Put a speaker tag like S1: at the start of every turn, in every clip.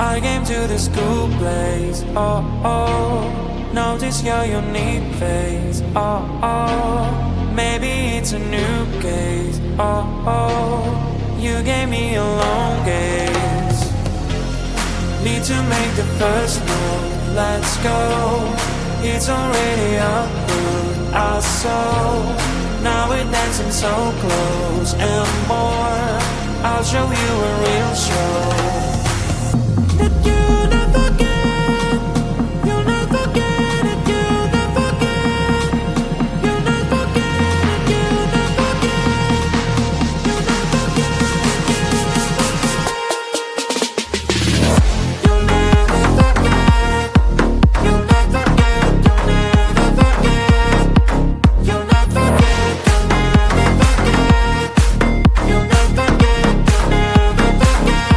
S1: I came to the school place, oh, oh. Notice your unique face, oh, oh. Maybe it's a new case, oh, oh. You gave me a long gaze. Need to make the first move, let's go. It's already up, our soul. Now we're dancing so close and more. I'll show you a real show. That you never get, you'll never get it, you'll never get, you'll never get it, you'll never get, you'll never get it, you'll never forget, you'll never get, you'll never forget, you'll never get, you'll never forget, you'll never get, you'll never forget.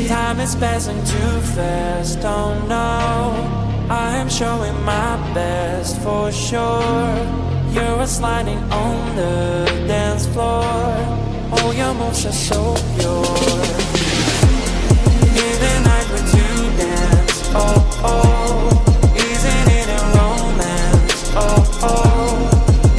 S1: Time is passing too fast, oh no. I am showing my best for sure. You're sliding on the dance floor. All your moves are so pure. In the night with you dance, oh oh. Isn't it a romance, oh oh.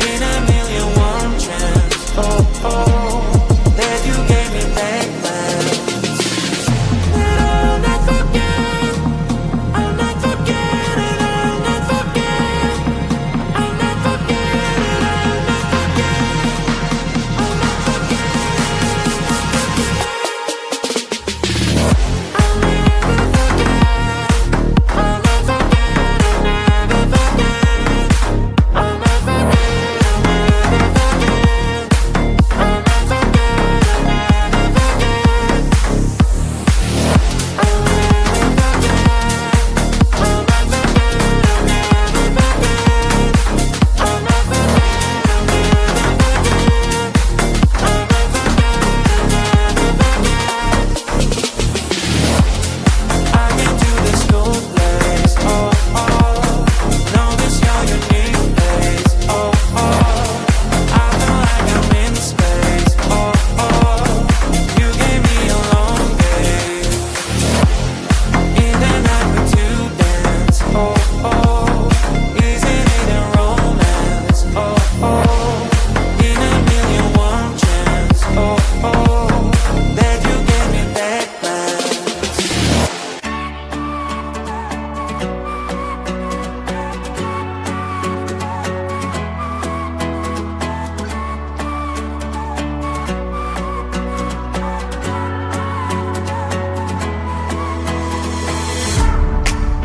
S1: In a million one chance, oh oh. That you gave me back then. I'll not forget, I'll not forget it, I'll not forget, I'll not forget it, I'll not forget, I'll not forget, I'll never forget, I'll not forget, I'll never forget, I'll not forget, I'll never forget, I'll not forget, I'll never I came to the school place, oh, oh. Notice your unique face, oh, oh. I feel like I'm in space, oh, oh. You gave me a long gaze. In the night with you dance, oh, oh. Isn't it a romance, oh, oh. In a million one chance, oh, oh. That you gave me back glance.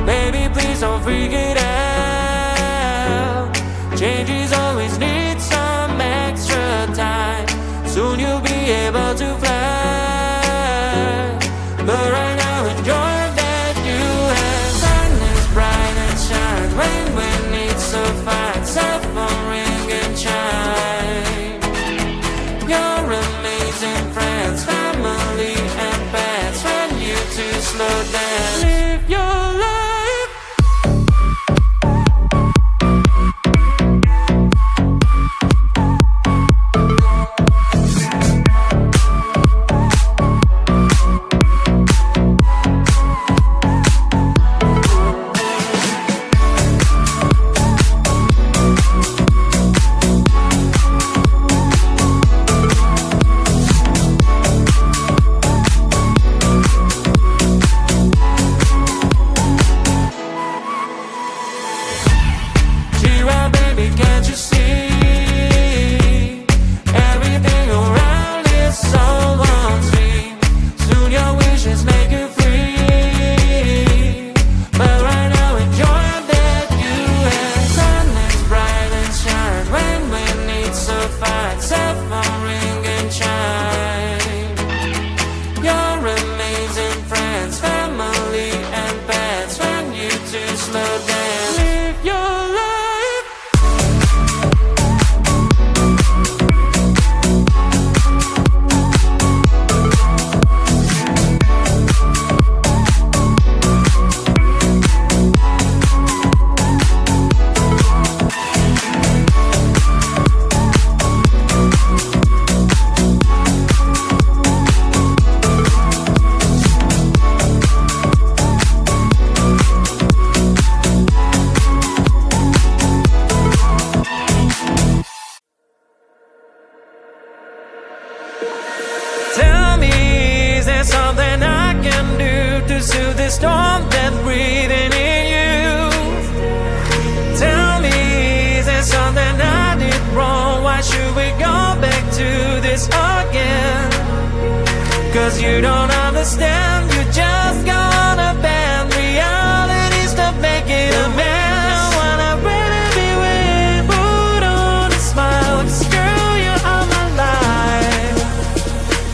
S1: Baby, please don't freak it out. Changes always need some extra time. Soon you'll be able to fly. But right now enjoy that you have. Sun is bright and shine. Rain when it's so fine. Cell phone ring and chime. Your amazing friends, family and pets want you to slow down. Live your life. storm that's breathing in you. Tell me, is there something I did wrong? Why should we go back to this again? Cause you don't understand, you just gonna bend realities to make it a mess. Wanna really be with, put on a smile, 'cause girl, you are my life.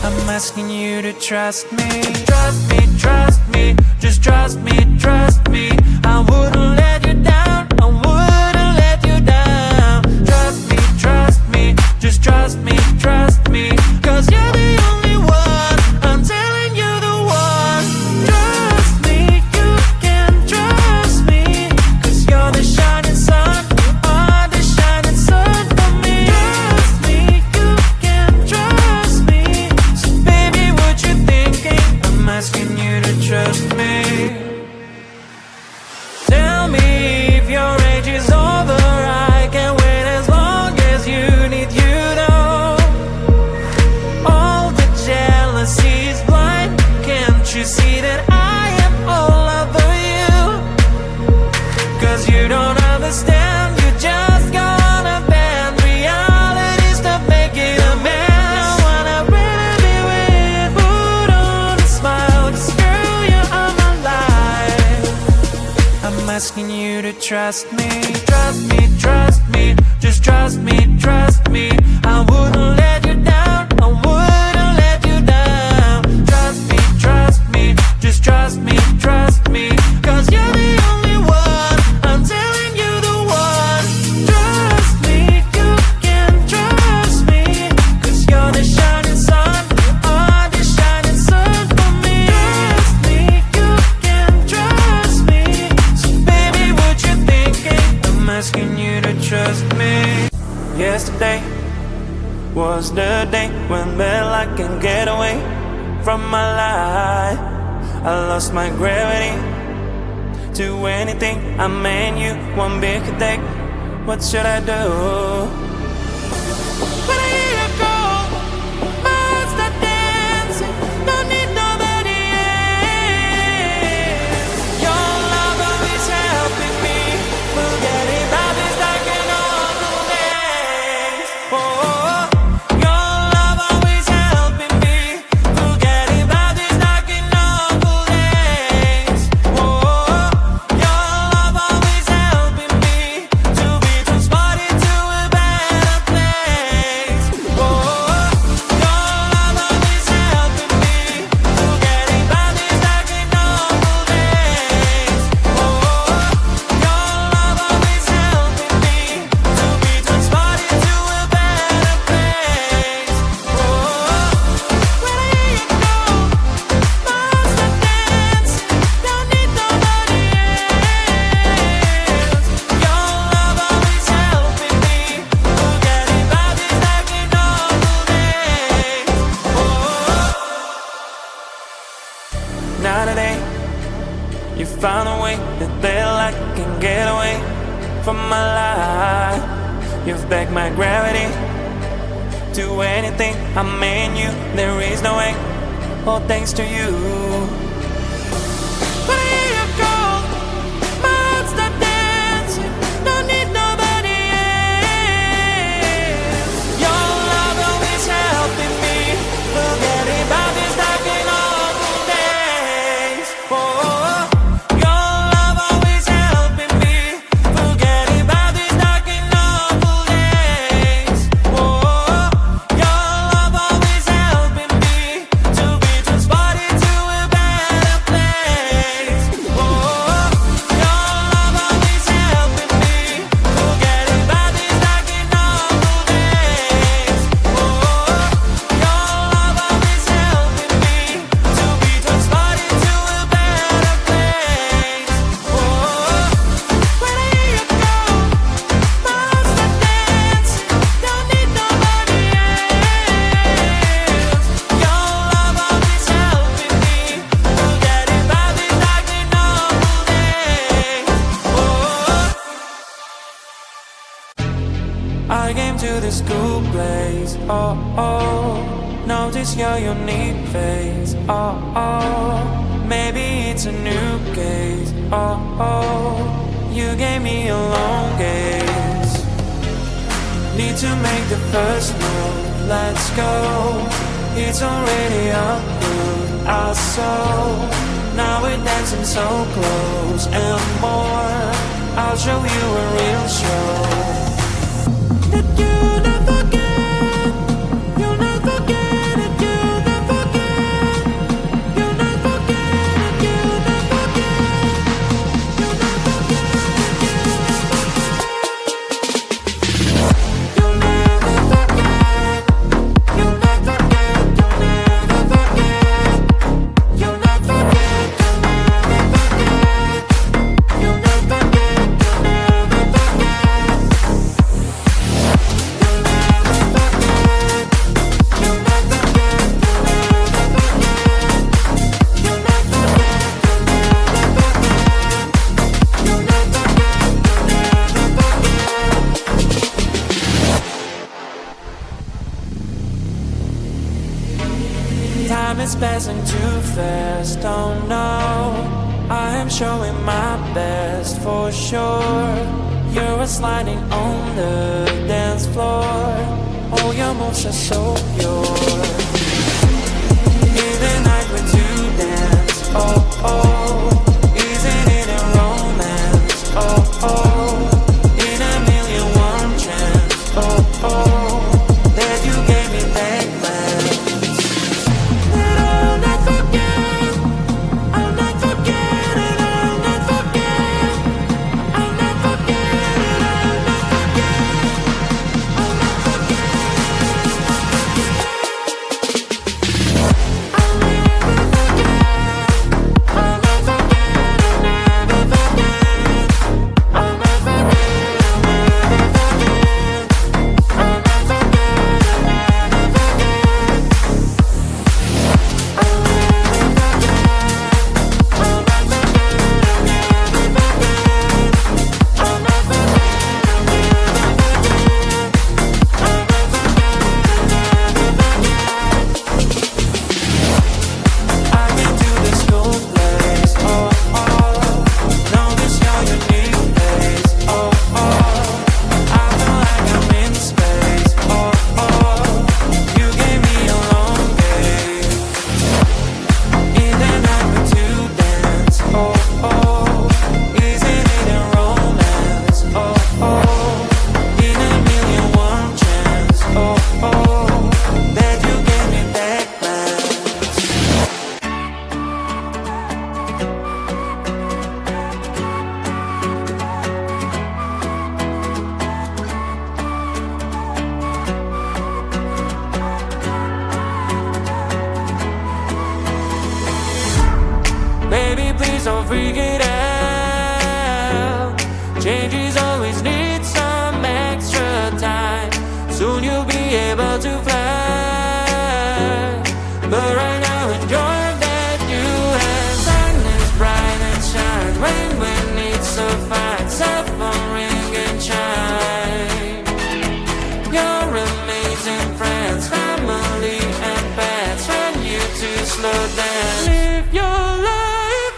S1: I'm asking you to trust me, trust me, trust me, just trust me, trust me. I wouldn't let you down, I wouldn't let you down. Trust me, just trust me, trust me. 'Cause you're the only one, I'm telling you the one. Trust me, you can trust me. 'Cause you're the shining sun, you are the shining sun for me. Trust me, you can trust me. So baby, what you thinking? I'm asking you to trust me. Tell me if your age is over, I can wait as long as you need, you know. All the jealousy is blind, can't you see that I am all over you? 'Cause you don't understand, you just gonna bend realities to make it a mess. I wanna really be with, put on a smile, 'cause girl, you are my life. I'm asking you to trust me, trust me, trust me, just trust me, trust me. I wouldn't let you down, I wouldn't let you down. Trust me, just trust me, trust me. 'Cause you're the only one, I'm telling you the one. Trust me, you can trust me. 'Cause you're the shining sun, you are the shining sun for me. Trust me, you can trust me. So baby, what you thinking? I'm asking you to trust me. Yesterday was the day when I can get away from my life. I lost my gravity to anything. I mean you one big day. What should I do? When I hear you go, my heart start dancing. Don't need nobody else. Your love always helping me. Forgetting about this dark and awful days. Oh, your love always helping me. Forgetting about this dark and awful days. Oh, your love always helping me to be transported to a better place. Oh, your love always helping me. Forgetting about this dark and awful days. Oh, your love always helping me to be transported to a better place. Oh, when I hear you go, my heart starts dancing. Don't need nobody else. Your love always helping me. Forgetting about this dark and awful days. Oh, now today you found a way that I can get away from my life. You've begged my gravity to anything. I mean you, there is no way. All thanks to you. When I hear you go, my heart start dancing. Don't need nobody else. Your love always helping me. Forgetting about this dark and awful days. Oh, your love always helping me. Forgetting about this dark and awful days. Oh, your love always helping me to be transported to a better place. Oh, your love always helping me. Forgetting about this dark and awful days. Oh, your love always helping me to be transported to a better place. Oh, when I hear you go, my heart starts dancing. Don't need nobody else. Your love always helping me. Forgetting about this dark and awful days. Oh, I came to this cool place. Oh, oh, notice your unique face. Oh, oh, Maybe it's a new gaze. Oh, oh, you gave me a long gaze. Need to make the first move, let's go. It's already up with our soul. Now we're dancing so close and more. I'll show you a real show. That you never get, you'll never get it, you'll never get, you'll never get it, you'll never get, you'll never get it, you'll never forget, you'll never get, you'll never forget, you'll never forget, you'll never get, you'll never Time is passing too fast, oh no. I am showing my best for sure. You're sliding on the dance floor. Oh, your moves are so pure. In the night with you dance, oh, oh. Isn't it a romance, oh, oh. In a million one chance, oh, oh. That you gave me that glance. That I'll not forget, I'll not forget it, I'll not forget, I'll not forget it, I'll not forget, I'll not forget, I'll never forget, I'll never forget, I'll never forget, I'll never forget, I'll never I can do this cool place, oh, oh. Notice your unique face, oh, oh. I feel like I'm in space, oh, oh. You gave me a long gaze. In the night with you dance, oh, oh. Isn't it a romance, oh, oh. In a million one chance, oh, oh. That you gave me that glance. Baby, please don't freak it out. Changes always need some extra time. Soon you'll be able to fly. But right now enjoy that you have. Sun is bright and shine. Rain when it's so fine. Cell phone ring and chime. Your amazing friends, family and pets. Want you to slow down. Live your life.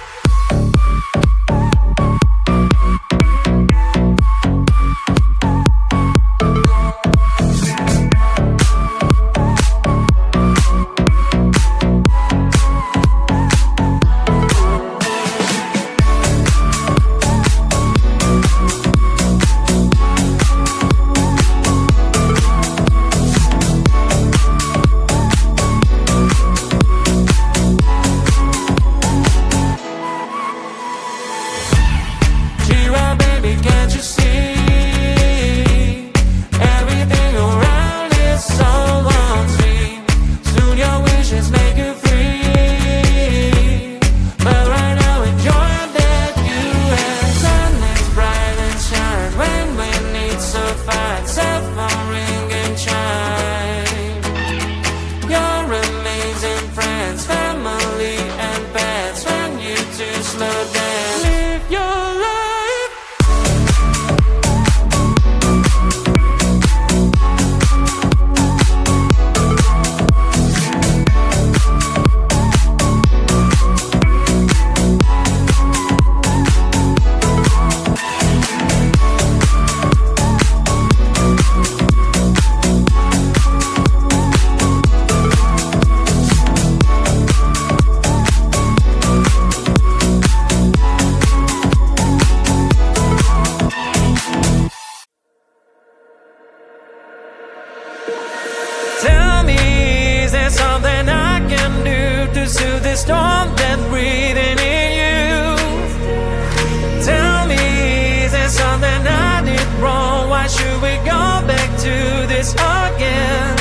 S1: this again.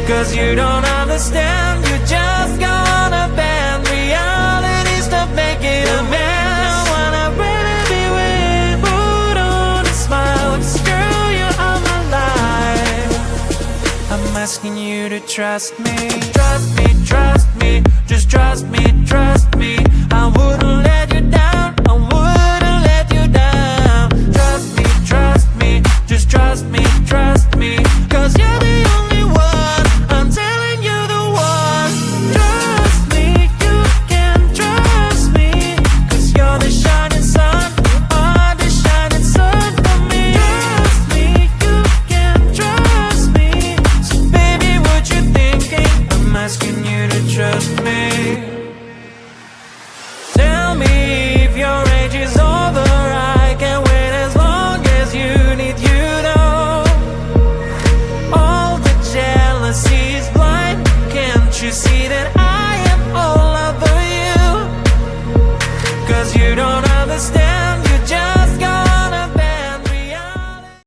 S1: Cause you don't understand, you just gonna bend realities to make it a mess. Wanna really be with, put on a smile, screw you out my life. I'm asking you to trust me, trust me, just trust me, I wouldn't